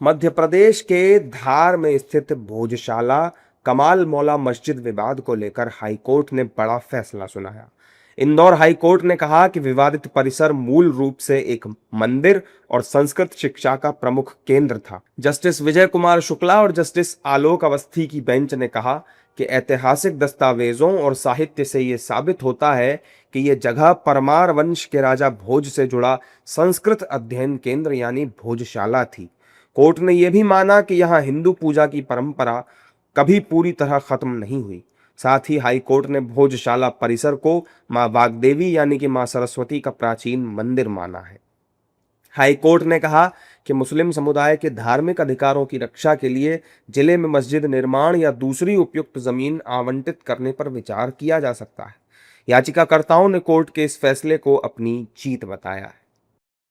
मध्य प्रदेश के धार में स्थित भोजशाला कमाल मौला मस्जिद विवाद को लेकर हाईकोर्ट ने बड़ा फैसला सुनाया। इंदौर हाईकोर्ट ने कहा कि विवादित परिसर मूल रूप से एक मंदिर और संस्कृत शिक्षा का प्रमुख केंद्र था। जस्टिस विजय कुमार शुक्ला और जस्टिस आलोक अवस्थी की बेंच ने कहा कि ऐतिहासिक दस्तावेजों और साहित्य से ये साबित होता है कि ये जगह परमार वंश के राजा भोज से जुड़ा संस्कृत अध्ययन केंद्र यानी भोजशाला थी। कोर्ट ने यह भी माना कि यहाँ हिंदू पूजा की परंपरा कभी पूरी तरह खत्म नहीं हुई। साथ ही हाई कोर्ट ने भोजशाला परिसर को मां वाग्देवी यानी कि मां सरस्वती का प्राचीन मंदिर माना है। हाई कोर्ट ने कहा कि मुस्लिम समुदाय के धार्मिक अधिकारों की रक्षा के लिए जिले में मस्जिद निर्माण या दूसरी उपयुक्त जमीन आवंटित करने पर विचार किया जा सकता है। याचिकाकर्ताओं ने कोर्ट के इस फैसले को अपनी जीत बताया है।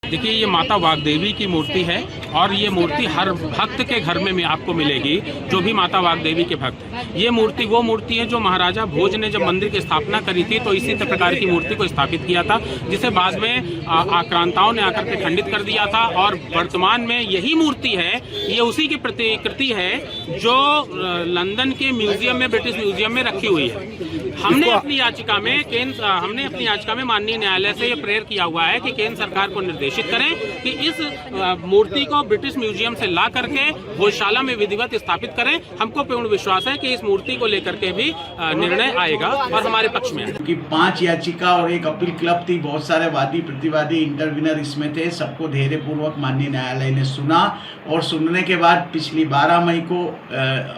देखिए, ये माता वाग्देवी की मूर्ति है और ये मूर्ति हर भक्त के घर में आपको मिलेगी, जो भी माता वाग्देवी के भक्त हैं। ये मूर्ति वो मूर्ति है जो महाराजा भोज ने जब मंदिर की स्थापना करी थी तो इसी प्रकार की मूर्ति को स्थापित किया था, जिसे बाद में आक्रांताओं ने आकर के खंडित कर दिया था। और वर्तमान में यही मूर्ति है, ये उसी की प्रतिकृति है जो लंदन के म्यूजियम में, ब्रिटिश म्यूजियम में रखी हुई है। हमने अपनी याचिका में माननीय न्यायालय से ये प्रेयर किया हुआ है कि केंद्र सरकार को निर्देशित करें कि इस मूर्ति को ब्रिटिश म्यूजियम से ला करके भोजशाला में विधिवत स्थापित करें। हमको पूर्ण विश्वास है कि इस मूर्ति को लेकर के भी निर्णय आएगा और हमारे पक्ष में है। कि 5 याचिका और एक अपील क्लब थी, बहुत सारे वादी प्रतिवादी इंटरविनर इसमें थे। सबको धैर्य पूर्वक माननीय न्यायालय ने सुना और सुनने के बाद पिछली 12 मई को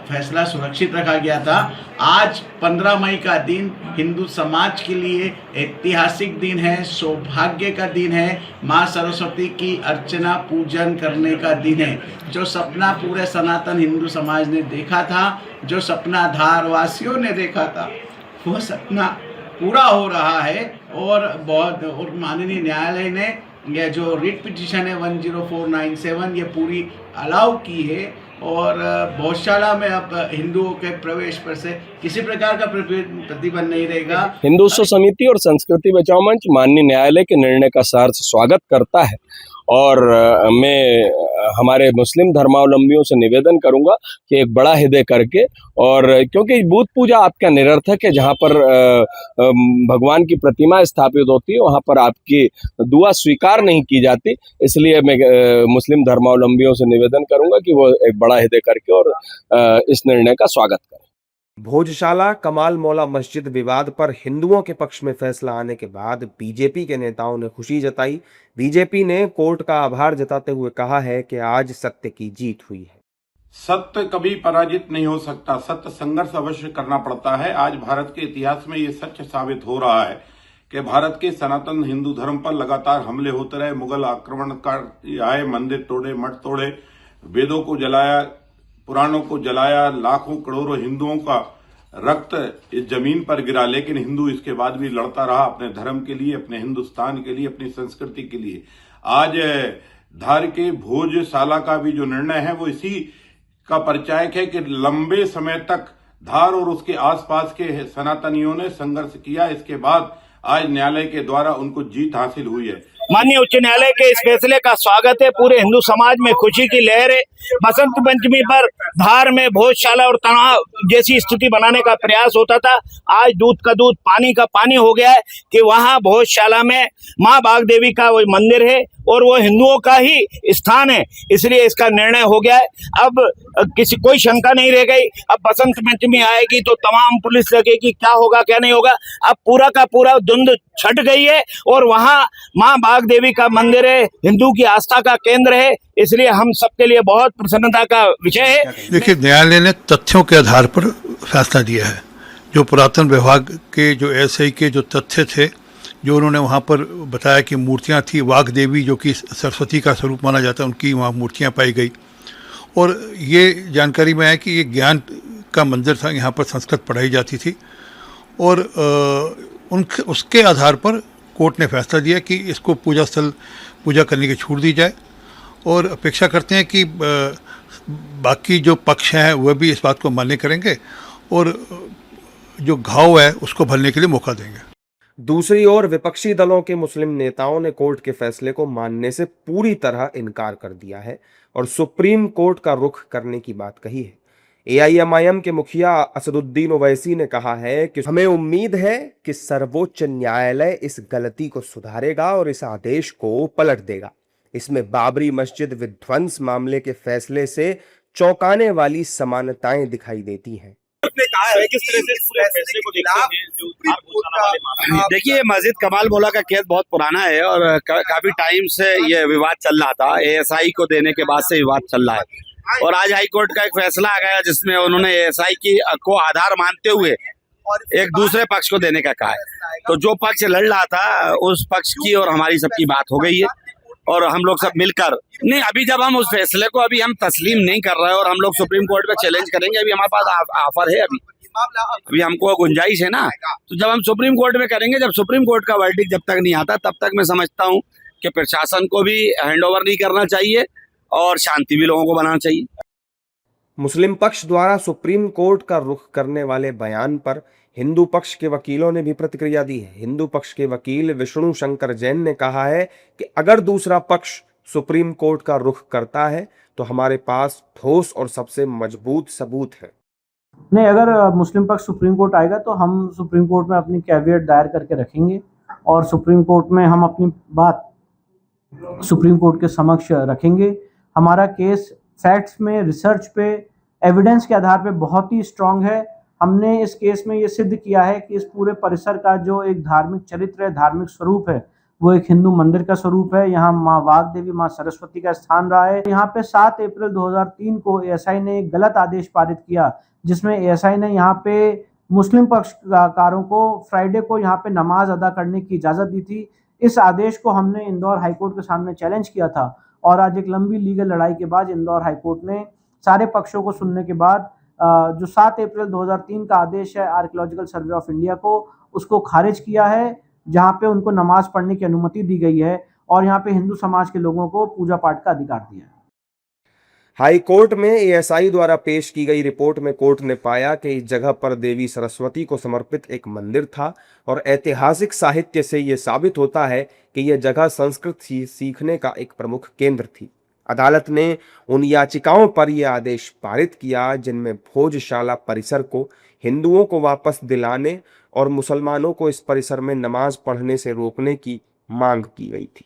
फैसला सुरक्षित रखा गया था। आज 15 मई का दिन हिंदू समाज के लिए ऐतिहासिक दिन है, सौभाग्य का दिन है। माँ सरस्वती की अर्चना पूजन करने का दिन है। जो सपना पूरे सनातन हिंदू समाज ने देखा था, जो सपना धारवासियों ने देखा था, वो सपना पूरा हो रहा है। और माननीय न्यायालय ने यह जो रिट पिटीशन है 10497 ये पूरी अलाउ की है। और भोजशाला में अब हिंदुओं के प्रवेश पर से किसी प्रकार का प्रतिबंध नहीं रहेगा। हिंदुत्व समिति और संस्कृति बचाओ मंच माननीय न्यायालय के निर्णय का सहर्ष स्वागत करता है और मैं हमारे मुस्लिम धर्मावलंबियों से निवेदन करूंगा कि एक बड़ा हृदय करके, और क्योंकि बुत पूजा आपका निरर्थक है, जहां पर भगवान की प्रतिमा स्थापित होती है वहां पर आपकी दुआ स्वीकार नहीं की जाती, इसलिए मैं मुस्लिम धर्मावलंबियों से निवेदन करूंगा कि वो एक बड़ा हृदय करके और इस निर्णय का स्वागत करें। भोजशाला कमाल मौला मस्जिद विवाद पर हिंदुओं के पक्ष में फैसला आने के बाद बीजेपी के नेताओं ने खुशी जताई। बीजेपी ने कोर्ट का आभार जताते हुए कहा है कि आज सत्य की जीत हुई है। सत्य कभी पराजित नहीं हो सकता, सत्य संघर्ष अवश्य करना पड़ता है। आज भारत के इतिहास में ये सच साबित हो रहा है कि भारत के सनातन हिंदू धर्म पर लगातार हमले होते रहे। मुगल आक्रमणकार आए, मंदिर तोड़े, मठ तोड़े, वेदों को जलाया, पुराणों को जलाया, लाखों करोड़ों हिंदुओं का रक्त इस जमीन पर गिरा, लेकिन हिंदू इसके बाद भी लड़ता रहा अपने धर्म के लिए, अपने हिंदुस्तान के लिए, अपनी संस्कृति के लिए। आज धार के भोजशाला का भी जो निर्णय है वो इसी का परिचायक है कि लंबे समय तक धार और उसके आसपास के सनातनियों ने संघर्ष किया। इसके बाद आज न्यायालय के द्वारा उनको जीत हासिल हुई है। माननीय उच्च न्यायालय के इस फैसले का स्वागत है। पूरे हिंदू समाज में खुशी की लहर है। बसंत पंचमी पर धार में भोजशाला और तनाव जैसी स्थिति बनाने का प्रयास होता था, आज दूध का दूध पानी का पानी हो गया है कि वहां भोजशाला में माँ वाग्देवी का वो मंदिर है और वो हिंदुओं का ही स्थान है, इसलिए इसका निर्णय हो गया है। अब कोई शंका नहीं रह गई। अब बसंत पंचमी आएगी तो तमाम पुलिस लगेगी, क्या होगा क्या नहीं होगा। अब पूरा का पूरा धुंध छट गई है और वहां माँ वाग्देवी का मंदिर है, हिंदू की आस्था का केंद्र है, इसलिए हम सबके लिए बहुत प्रसन्नता का विषय है। देखिए, न्यायालय ने तथ्यों के आधार पर फैसला दिया है। जो पुरातन विभाग के जो एसआई के जो तथ्य थे, जो उन्होंने वहाँ पर बताया कि मूर्तियाँ थी, वाग्देवी जो कि सरस्वती का स्वरूप माना जाता है, उनकी वहाँ मूर्तियाँ पाई गई। और ये जानकारी में आया कि ये ज्ञान का मंदिर था, यहाँ पर संस्कृत पढ़ाई जाती थी। और उसके आधार पर कोर्ट ने फैसला दिया कि इसको पूजा स्थल पूजा करने की छूट दी जाए। और अपेक्षा करते हैं कि बाकी जो पक्ष हैं वह भी इस बात को मान्य करेंगे और जो घाव है उसको भरने के लिए मौका देंगे। दूसरी ओर विपक्षी दलों के मुस्लिम नेताओं ने कोर्ट के फैसले को मानने से पूरी तरह इनकार कर दिया है और सुप्रीम कोर्ट का रुख करने की बात कही है। एआईएमआईएम के मुखिया असदुद्दीन ओवैसी ने कहा है कि हमें उम्मीद है कि सर्वोच्च न्यायालय इस गलती को सुधारेगा और इस आदेश को पलट देगा। इसमें बाबरी मस्जिद विध्वंस मामले के फैसले से चौंकाने वाली समानताएं दिखाई देती हैं। ने कहा है किस तरह से इस पूरे फैसले को देखते हैं जो धार भोजशाला वाले मामले में? देखिए, मस्जिद कमाल मौला का केस बहुत पुराना है और काफी टाइम से ये विवाद चल रहा था। एएसआई को देने के बाद से विवाद चल रहा है और आज हाई कोर्ट का एक फैसला आ गया जिसमें उन्होंने एएसआई की को आधार मानते हुए एक दूसरे पक्ष को देने का कहा है। तो जो पक्ष लड़ रहा था उस पक्ष की और हमारी सबकी बात हो गई है और हम लोग सब मिलकर नहीं, अभी जब हम उस फैसले को अभी हम तस्लीम नहीं कर रहे और हम लोग सुप्रीम कोर्ट में चैलेंज करेंगे। अभी हमारे पास ऑफर है, अभी हमको गुंजाइश है ना, तो जब हम सुप्रीम कोर्ट में करेंगे, जब सुप्रीम कोर्ट का वर्डिक्ट जब तक नहीं आता तब तक मैं समझता हूँ कि प्रशासन को भी हैंडओवर नहीं करना चाहिए और शांति भी लोगों को बनाना चाहिए। मुस्लिम पक्ष द्वारा सुप्रीम कोर्ट का रुख करने वाले बयान पर हिंदू पक्ष के वकीलों ने भी प्रतिक्रिया दी है। हिंदू पक्ष के वकील विष्णु शंकर जैन ने कहा है कि अगर दूसरा पक्ष सुप्रीम कोर्ट का रुख करता है तो हमारे पास ठोस और सबसे मजबूत सबूत है। नहीं, अगर मुस्लिम पक्ष सुप्रीम कोर्ट आएगा तो हम सुप्रीम कोर्ट में अपनी कैविएट दायर करके रखेंगे और सुप्रीम कोर्ट में हम अपनी बात सुप्रीम कोर्ट के समक्ष रखेंगे। हमारा केस फैक्ट्स में, रिसर्च पे, एविडेंस के आधार पे बहुत ही स्ट्रांग है। हमने इस केस में ये सिद्ध किया है कि इस पूरे परिसर का जो एक धार्मिक चरित्र है, धार्मिक स्वरूप है, वो एक हिंदू मंदिर का स्वरूप है। यहाँ माँ वाग देवी, माँ सरस्वती का स्थान रहा है। यहाँ पे 7 अप्रैल 2003 को एएसआई ने एक गलत आदेश पारित किया जिसमें एएसआई ने यहाँ पे मुस्लिम पक्षकारों को फ्राइडे को यहाँ पे नमाज अदा करने की इजाज़त दी थी। इस आदेश को हमने इंदौर हाईकोर्ट के सामने चैलेंज किया था और आज एक लंबी लीगल लड़ाई के बाद इंदौर हाईकोर्ट ने सारे पक्षों को सुनने के बाद जो 7 अप्रैल 2003 का आदेश है आर्कियोलॉजिकल सर्वे ऑफ इंडिया को, उसको खारिज किया है, जहां पे उनको नमाज पढ़ने की अनुमति दी गई है और यहाँ पे हिंदू समाज के लोगों को पूजा पाठ का अधिकार दिया है। हाई कोर्ट में एएसआई द्वारा पेश की गई रिपोर्ट में कोर्ट ने पाया कि इस जगह पर देवी सरस्वती को समर्पित एक मंदिर था और ऐतिहासिक साहित्य से यह साबित होता है कि यह जगह संस्कृत सीखने का एक प्रमुख केंद्र थी। अदालत ने उन याचिकाओं पर यह आदेश पारित किया जिनमें भोजशाला परिसर को हिंदुओं को वापस दिलाने और मुसलमानों को इस परिसर में नमाज पढ़ने से रोकने की मांग की गई थी।